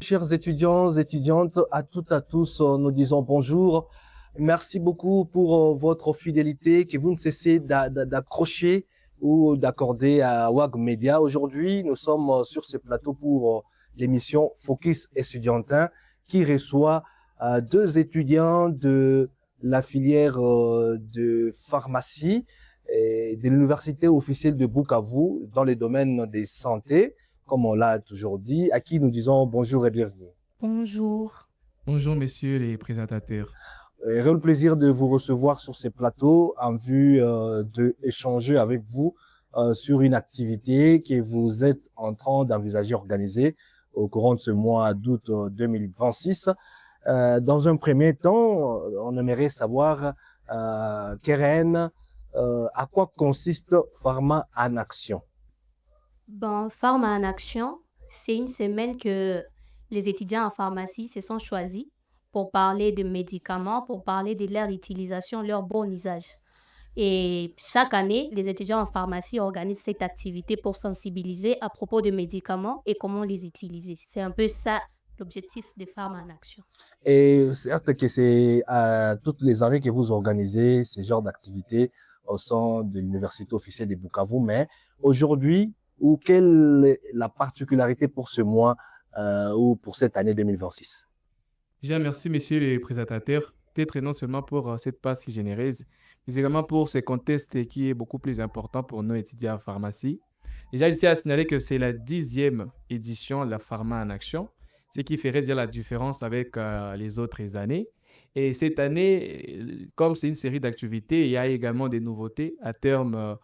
chers étudiants, étudiantes, à toutes, à tous, nous disons bonjour. Merci beaucoup pour votre fidélité que vous ne cessez d'accrocher ou d'accorder à WAG Media. Aujourd'hui, nous sommes sur ce plateau pour l'émission Focus Estudiantin qui reçoit deux étudiants de la filière de pharmacie et de l'université officielle de Bukavu dans le domaine des santé, comme on l'a toujours dit, à qui nous disons bonjour et bienvenue. Bonjour. Bonjour, messieurs les présentateurs. Réel plaisir de vous recevoir sur ces plateaux en vue d'échanger avec vous sur une activité que vous êtes en train d'envisager organiser au courant de ce mois d'août 2026. Dans un premier temps, on aimerait savoir, Keren, à quoi consiste Pharma en Action? Pharma en Action, c'est une semaine que les étudiants en pharmacie se sont choisis pour parler de médicaments, pour parler de leur utilisation, leur bon usage. Et chaque année, les étudiants en pharmacie organisent cette activité pour sensibiliser à propos de médicaments et comment les utiliser. C'est un peu ça l'objectif de Pharma en Action. Et certes que c'est toutes les années que vous organisez ce genre d'activité au sein de l'université officielle de Bukavu, mais aujourd'hui, ou quelle est la particularité pour ce mois ou pour cette année 2026? Déjà, merci, messieurs les présentateurs, peut-être non seulement pour cette passe si généreuse, mais également pour ce contexte qui est beaucoup plus important pour nos étudiants en pharmacie. Déjà, il tient à signaler que c'est la 10e édition de la Pharma en Action, ce qui ferait déjà la différence avec les autres années. Et cette année, comme c'est une série d'activités, il y a également des nouveautés à terme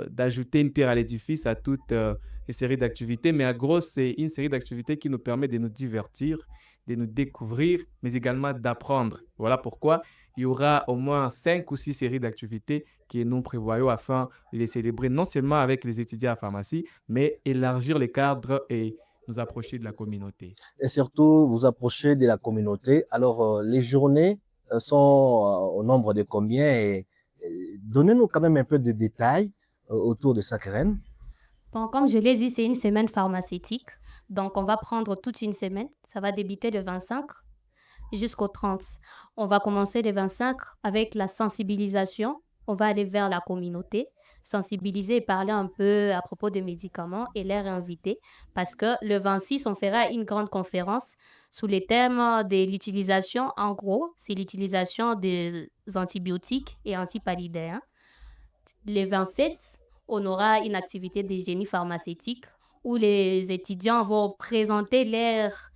d'ajouter une pierre à l'édifice à toute les séries d'activités. Mais à gros, c'est une série d'activités qui nous permet de nous divertir, de nous découvrir, mais également d'apprendre. Voilà pourquoi il y aura au moins 5 ou 6 séries d'activités que nous prévoyons afin de les célébrer non seulement avec les étudiants en pharmacie, mais élargir les cadres et nous approcher de la communauté. Et surtout, vous approchez de la communauté. Alors, les journées sont au nombre de combien et donnez-nous quand même un peu de détails autour de ça, Keren. Comme je l'ai dit, c'est une semaine pharmaceutique. Donc, on va prendre toute une semaine. Ça va débuter le 25 jusqu'au 30. On va commencer le 25 avec la sensibilisation. On va aller vers la communauté, sensibiliser et parler un peu à propos des médicaments et les inviter. Parce que le 26, on fera une grande conférence sous les thèmes de l'utilisation. En gros, c'est l'utilisation des antibiotiques et antipallidaires. Le 27, on aura une activité de génie pharmaceutique où les étudiants vont présenter leurs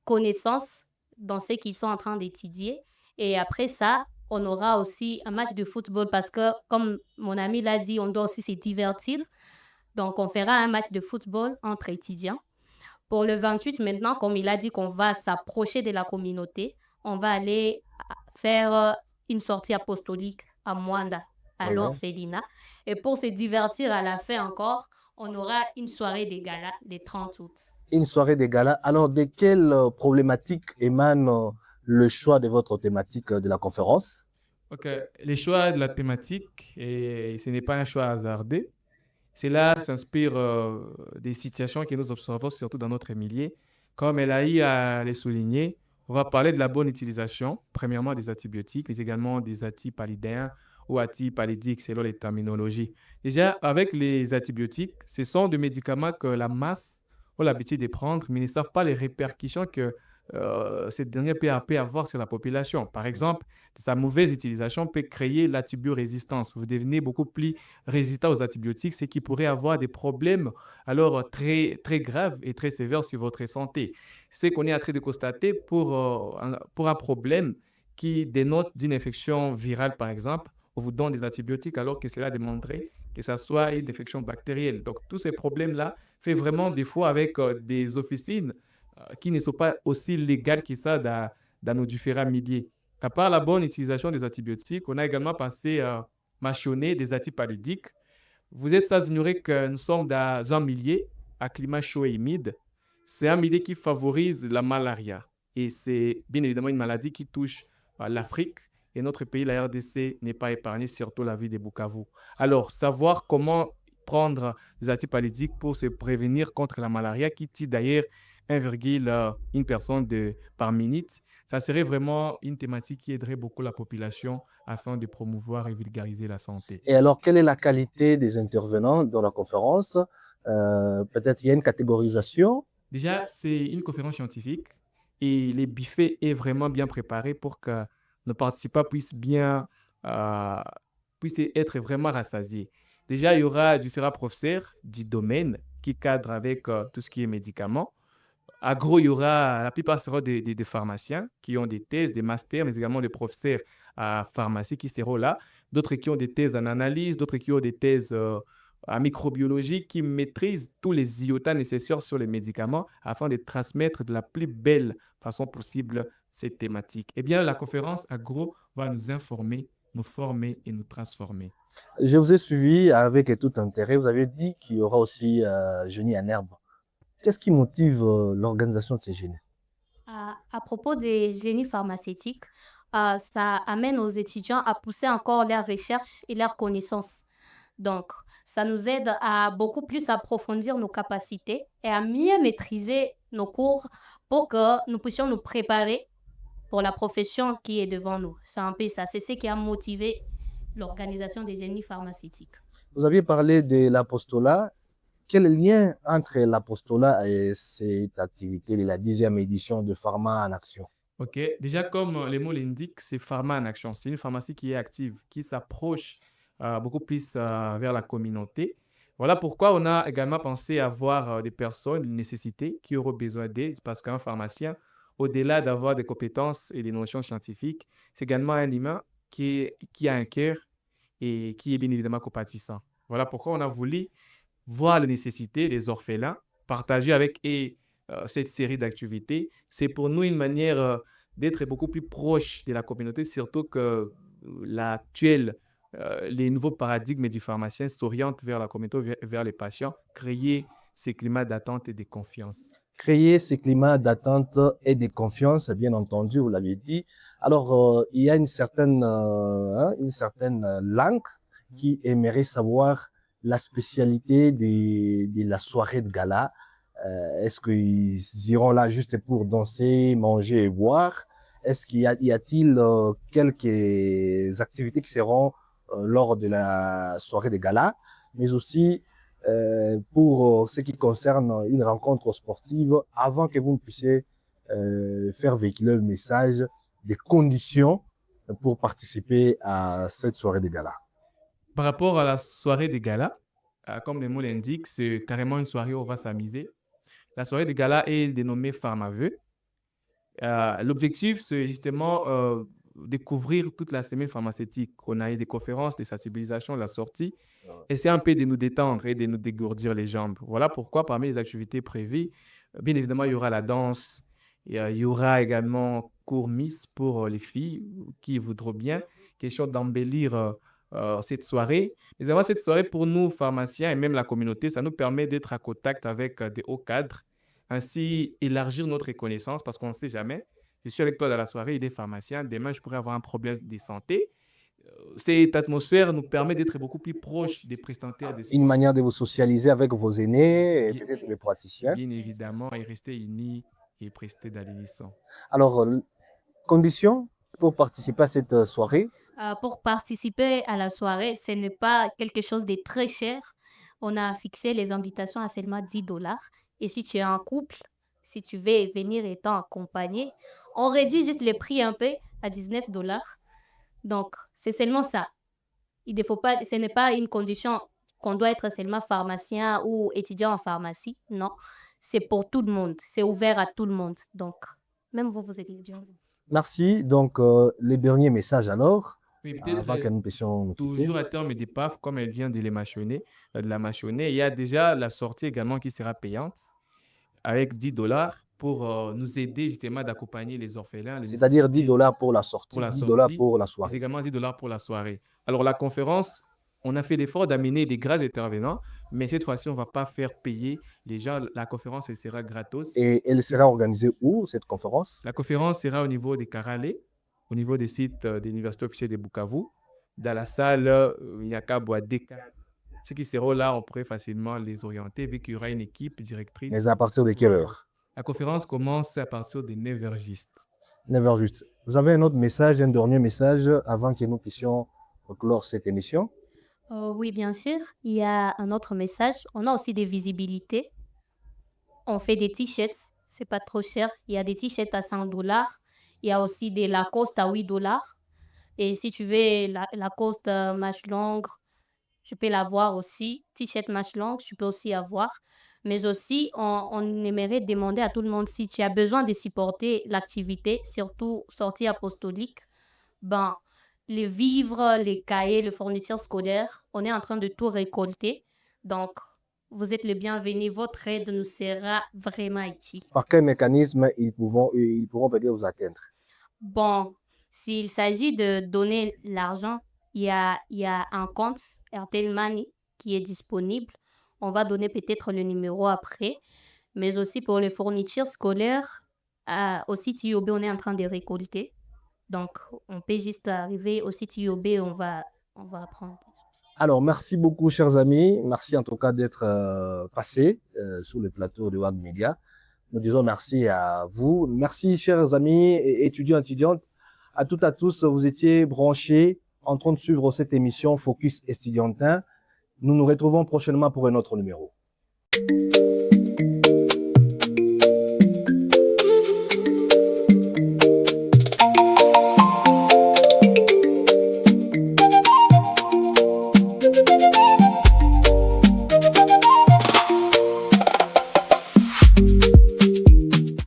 connaissances dans ce qu'ils sont en train d'étudier. Et après ça, on aura aussi un match de football parce que, comme mon ami l'a dit, on doit aussi se divertir. Donc, on fera un match de football entre étudiants. Pour le 28, maintenant, comme il a dit qu'on va s'approcher de la communauté, on va aller faire une sortie apostolique à Mwanda, à l'orphelinat. Et pour se divertir à la fin encore, on aura une soirée de gala le 30 août. Une soirée de gala. Alors, de quelle problématique émane le choix de votre thématique de la conférence? Ok, les choix de la thématique, et ce n'est pas un choix hasardé. Cela s'inspire des situations que nous observons surtout dans notre milieu. Comme elle a eu à les souligner, on va parler de la bonne utilisation, premièrement des antibiotiques, mais également des antipallidaires ou antipallidiques selon les terminologies. Déjà, avec les antibiotiques, ce sont des médicaments que la masse a l'habitude de prendre, mais ne savent pas les répercussions que cette dernière peut avoir sur la population. Par exemple, sa mauvaise utilisation peut créer l'antibiorésistance. Vous devenez beaucoup plus résistant aux antibiotiques, ce qui pourrait avoir des problèmes alors très, très graves et très sévères sur votre santé. Ce qu'on est en train de constater pour un problème qui dénote d'une infection virale, par exemple, on vous donne des antibiotiques alors que cela demanderait que ce soit une infection bactérienne. Donc, tous ces problèmes-là fait vraiment des fois avec des officines qui ne sont pas aussi légales que ça dans nos différents milieux. À part la bonne utilisation des antibiotiques, on a également passé mentionné des antipallidiques. Vous êtes sans ignorer que nous sommes dans un milieu à climat chaud et humide. C'est un milieu qui favorise la malaria. Et c'est bien évidemment une maladie qui touche l'Afrique. Et notre pays, la RDC, n'est pas épargné, surtout la ville de Bukavu. Alors, savoir comment prendre des antipallidiques pour se prévenir contre la malaria, qui tue d'ailleurs 1,1 personne par minute. Ça serait vraiment une thématique qui aiderait beaucoup la population afin de promouvoir et vulgariser la santé. Et alors, quelle est la qualité des intervenants dans la conférence? Peut-être il y a une catégorisation. Déjà, c'est une conférence scientifique et les buffets est vraiment bien préparé pour que nos participants euh, puissent être vraiment rassasiés. Déjà, il y aura différents professeurs du domaine qui cadrent avec tout ce qui est médicaments. Agro, il y aura, la plupart seront des pharmaciens qui ont des thèses, des masters, mais également des professeurs à pharmacie qui seront là. D'autres qui ont des thèses en analyse, d'autres qui ont des thèses en microbiologie, qui maîtrisent tous les iota nécessaires sur les médicaments afin de transmettre de la plus belle façon possible ces thématiques. Eh bien, la conférence Agro va nous informer, nous former et nous transformer. Je vous ai suivi avec tout intérêt. Vous avez dit qu'il y aura aussi Génie en herbe. Qu'est-ce qui motive l'organisation de ces génies? À propos des génies pharmaceutiques, ça amène aux étudiants à pousser encore leurs recherches et leurs connaissances. Donc, ça nous aide à beaucoup plus approfondir nos capacités et à mieux maîtriser nos cours pour que nous puissions nous préparer pour la profession qui est devant nous. C'est un peu ça. C'est ce qui a motivé l'organisation des génies pharmaceutiques. Vous aviez parlé de l'apostolat. Quel est le lien entre l'apostolat et cette activité de la 10e édition de Pharma en Action? OK. Déjà, comme les mots l'indiquent, c'est Pharma en Action. C'est une pharmacie qui est active, qui s'approche beaucoup plus vers la communauté. Voilà pourquoi on a également pensé avoir des personnes, une nécessité, qui auront besoin d'aide, parce qu'un pharmacien, au-delà d'avoir des compétences et des notions scientifiques, c'est également un humain qui a un cœur et qui est bien évidemment compatissant. Voilà pourquoi on a voulu voir les nécessités des orphelins, partager avec eux cette série d'activités. C'est pour nous une manière d'être beaucoup plus proche de la communauté, surtout que les nouveaux paradigmes du pharmacien s'orientent vers la communauté, vers les patients, créer ces climats d'attente et de confiance. Créer ces climats d'attente et de confiance, bien entendu, vous l'avez dit. Alors, il y a une certaine langue qui aimerait savoir la spécialité de la soirée de gala. Est-ce qu'ils iront là juste pour danser, manger et boire? Est-ce qu'il y a-t-il quelques activités qui seront lors de la soirée de gala, mais aussi pour ce qui concerne une rencontre sportive, avant que vous ne puissiez faire véhiculer le message des conditions pour participer à cette soirée de gala? Par rapport à la soirée de gala, comme le mot l'indique, c'est carrément une soirée où on va s'amuser. La soirée de gala est dénommée Pharmavœux. L'objectif, c'est justement découvrir toute la semaine pharmaceutique. On a eu des conférences, des sensibilisations, la sortie. Et c'est un peu de nous détendre et de nous dégourdir les jambes. Voilà pourquoi, parmi les activités prévues, bien évidemment, il y aura la danse. Et, il y aura également cours Miss pour les filles qui voudront bien. Question d'embellir cette soirée. Mais avant cette soirée, pour nous, pharmaciens et même la communauté, ça nous permet d'être à contact avec des hauts cadres, ainsi élargir notre connaissance parce qu'on ne sait jamais. Je suis avec toi dans la soirée, il est pharmacien, demain je pourrais avoir un problème de santé. Cette atmosphère nous permet d'être beaucoup plus proches des prestataires de Une soins. manière de vous socialiser avec vos aînés et Bien, peut-être les praticiens. bien évidemment, et rester unis et prester dans l'unisson. Alors, conditions pour participer à cette soirée? Pour participer à la soirée, ce n'est pas quelque chose de très cher. On a fixé les invitations à seulement 10 $. Et si tu es en couple, si tu veux venir étant accompagné, on réduit juste le prix un peu à 19 $. Donc, c'est seulement ça. Il ne faut pas, ce n'est pas une condition qu'on doit être seulement pharmacien ou étudiant en pharmacie. Non, c'est pour tout le monde. C'est ouvert à tout le monde. Donc, même vous, vous êtes étudiant. Merci. Donc, les derniers messages alors, Oui, peut-être avant que nous puissions nous quitter. toujours à terme des PAF, comme elle vient de la mâchonner, il y a déjà la sortie également qui sera payante avec 10 $ pour nous aider justement d'accompagner les orphelins, les C'est-à-dire 10 nécessités $ pour la pour sortie, la 10 $ sortie pour la et soirée. également 10 $ pour la soirée. Alors la conférence, on a fait l'effort d'amener des grands intervenants, mais cette fois-ci, on ne va pas faire payer les gens. La conférence, elle sera gratos. Et elle sera organisée où, cette conférence? La conférence sera au niveau des Karalé, au niveau des sites de l'Université officielle de Bukavu, dans la salle Nyaka Boadeka. Ceux qui seront là, on pourrait facilement les orienter vu qu'il y aura une équipe directrice. Mais à partir de quelle heure? La conférence commence à partir de 9h juste. 9h juste. Vous avez un autre message, un dernier message avant que nous puissions clore cette émission? Oui, bien sûr. Il y a un autre message. On a aussi des visibilités. On fait des t-shirts, c'est pas trop cher. Il y a des t-shirts à 100 dollars. Il y a aussi des Lacoste à 8 dollars. Et si tu veux la Lacoste manche longue, je peux l'avoir aussi. T-shirt manche longue, tu peux aussi avoir. Mais aussi, on aimerait demander à tout le monde si tu as besoin de supporter l'activité, surtout sortie apostolique. Ben, les vivres, les cahiers, les fournitures scolaires, on est en train de tout récolter. Donc, vous êtes le bienvenu. Votre aide nous sera vraiment utile. Par quel mécanisme ils pourront peut-être vous atteindre? Bon, s'il s'agit de donner l'argent, il y a un compte Airtel Money qui est disponible. On va donner peut-être le numéro après. Mais aussi pour les fournitures scolaires, au site IOB, on est en train de récolter. Donc, on peut juste arriver au site IOB, on va prendre. Alors, merci beaucoup, chers amis. Merci en tout cas d'être passés sur le plateau de WAG Media. Nous disons merci à vous. Merci, chers amis et étudiants, étudiantes. À toutes, à tous, vous étiez branchés en train de suivre cette émission Focus Estudiantin. Nous nous retrouvons prochainement pour un autre numéro.